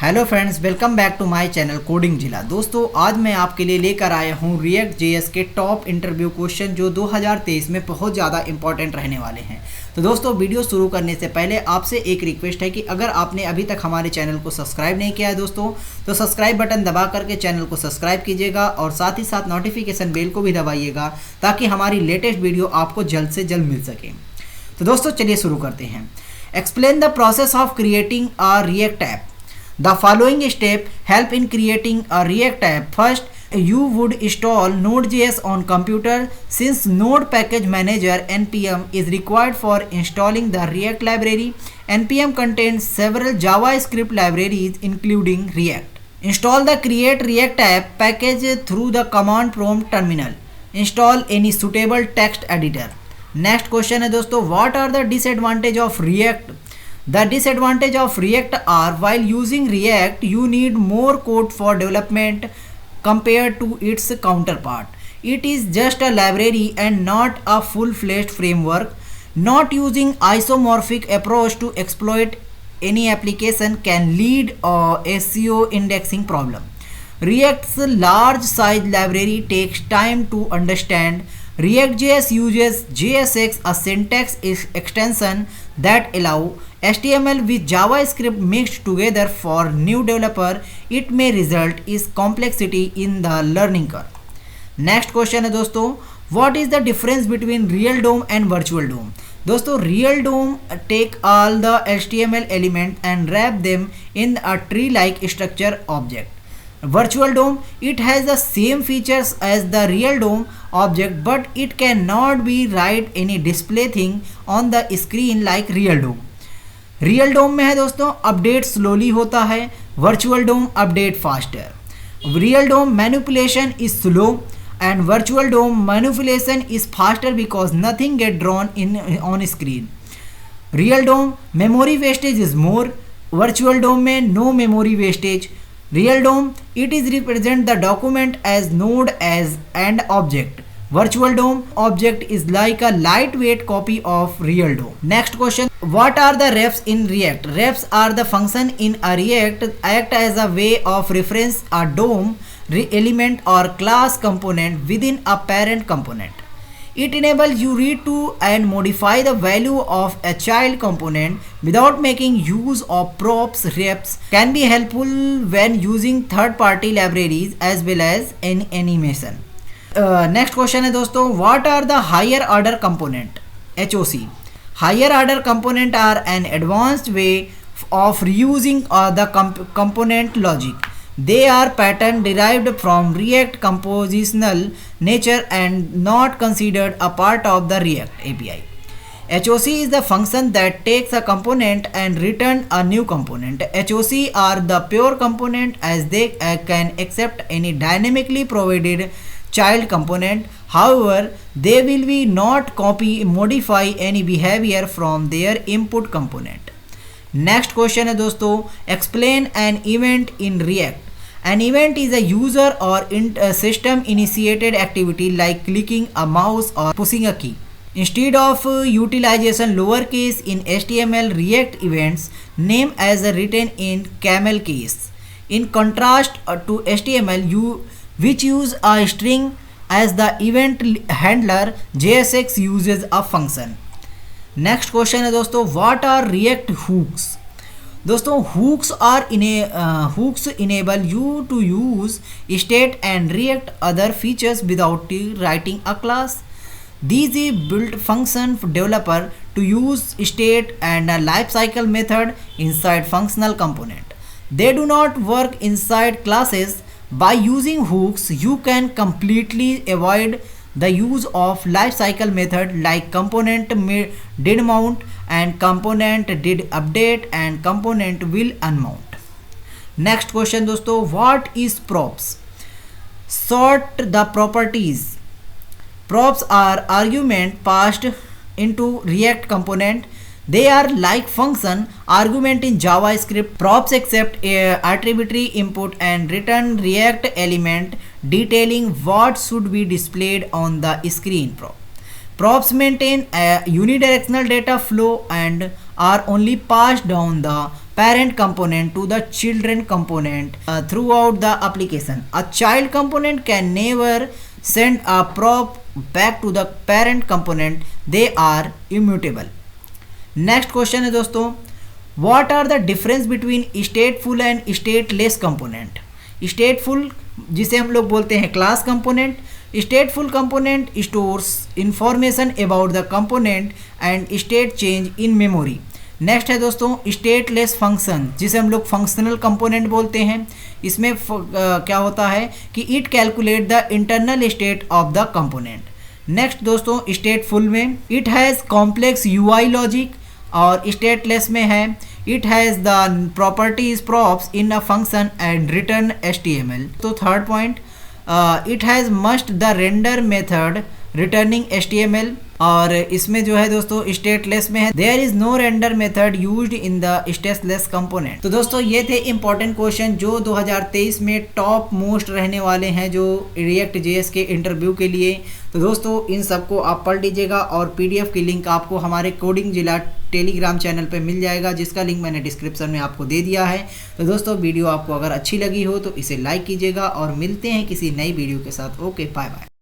Hello friends, welcome back to my channel coding जिला। दोस्तों, आज मैं आपके लिए लेकर आया हूं रिएक्ट जेएस के टॉप इंटरव्यू क्वेश्चन जो 2023 में बहुत ज़्यादा इंपॉर्टेंट रहने वाले हैं। तो दोस्तों, वीडियो शुरू करने से पहले आपसे एक रिक्वेस्ट है कि अगर आपने अभी तक हमारे चैनल को सब्सक्राइब नहीं किया है दोस्तों, तो सब्सक्राइब बटन दबा करके चैनल को सब्सक्राइब कीजिएगा और साथ ही साथ नोटिफिकेशन बेल को भी दबाइएगा ताकि हमारी लेटेस्ट वीडियो आपको जल्द से जल्द मिल सके। तो दोस्तों, चलिए शुरू करते हैं। Explain the process of creating a react app. The following step help in creating a React app. First, you would install Node.js on computer. Since Node Package Manager (npm) is required for installing the React library, npm contains several JavaScript libraries including React. Install the Create React App package through the command prompt terminal. Install any suitable text editor. Next question है दोस्तों, what are the disadvantage of React? The disadvantage of React are while using React, you need more code for development compared to its counterpart. It is just a library and not a full-fledged framework. Not using isomorphic approach to exploit any application can lead a SEO indexing problem. React's large size library takes time to understand. React.js uses JSX, a syntax extension that allow HTML with JavaScript mixed together for new developer. It may result is complexity in the learning curve. Next question है दोस्तों, what is the difference between real DOM and virtual DOM? दोस्तों, real DOM take all the HTML elements and wrap them in a tree-like structure object. Virtual DOM, it has the same features as the real DOM object, but it cannot be write any display thing on the screen like real DOM. Real DOM में है दोस्तों, update slowly होता है, virtual DOM update faster. Real DOM manipulation is slow and virtual DOM manipulation is faster because nothing get drawn in on screen. Real DOM memory wastage is more, virtual DOM में no memory wastage. Real DOM it is represent the document as node as and object. Virtual DOM object is like a lightweight copy of real DOM. Next question, what are the refs in React? Refs are the function in a React act as a way of reference a DOM element or class component within a parent component. It enables you read to and modify the value of a child component without making use of props. Refs can be helpful when using third-party libraries as well as in animation. Next question है दोस्तों, what are the higher order component? HOC. Higher order component are an advanced way of reusing the component logic. They are pattern derived from React compositional nature and not considered a part of the React API. HOC is the function that takes a component and return a new component. HOC are the pure component as they can accept any dynamically provided child component. However, they will be not copy modify any behavior from their input component. Next question है दोस्तों, explain an event in React. An event is a user or system initiated activity like clicking a mouse or pushing a key. Instead of utilization lowercase in HTML, React events name as written in camel case. In contrast to HTML, which use a string as the event handler, JSX uses a function. Next question है दोस्तों, what are React hooks? दोस्तों, hooks enable you to use state and React other features without writing a class. These built function for developer to use state and a lifecycle method inside functional component. They do not work inside classes. By using hooks, you can completely avoid the use of lifecycle method like component did mount and component did update and component will unmount. Next question दोस्तों, what is props? Sort the properties. Props are argument passed into React component. They are like function argument in JavaScript. Props accept arbitrary input and return React element detailing what should be displayed on the screen. Props maintain a unidirectional data flow and are only passed down the parent component to the children component throughout the application. A child component can never send a prop back to the parent component. They are immutable. Next question है दोस्तों, what are the difference between stateful and stateless component. Stateful जिसे हम लोग बोलते हैं class component. Stateful component stores information about the component and state change in memory. Next है दोस्तों stateless function जिसे हम लोग फंक्शनल कंपोनेंट बोलते हैं. इसमें क्या होता है कि it calculate the internal state of the component. Next दोस्तों स्टेटफुल में it has complex UI logic, और स्टेटलेस में है it has the properties props in a function and return HTML. तो third point, it has must the render method returning HTML, और इसमें जो है दोस्तों स्टेटलेस में है there is no render method used in the stateless component. तो दोस्तों ये थे इंपॉर्टेंट क्वेश्चन जो 2023 में टॉप मोस्ट रहने वाले हैं जो रिएक्ट JS के इंटरव्यू के लिए. तो दोस्तों इन सबको आप पढ़ लीजिएगा, और PDF की लिंक आपको हमारे कोडिंग जिला टेलीग्राम चैनल पे मिल जाएगा, जिसका लिंक मैंने डिस्क्रिप्शन में आपको दे दिया है. तो दोस्तों वीडियो आपको अगर अच्छी लगी हो तो इसे लाइक कीजिएगा, और मिलते हैं किसी नई वीडियो के साथ. Okay, bye bye.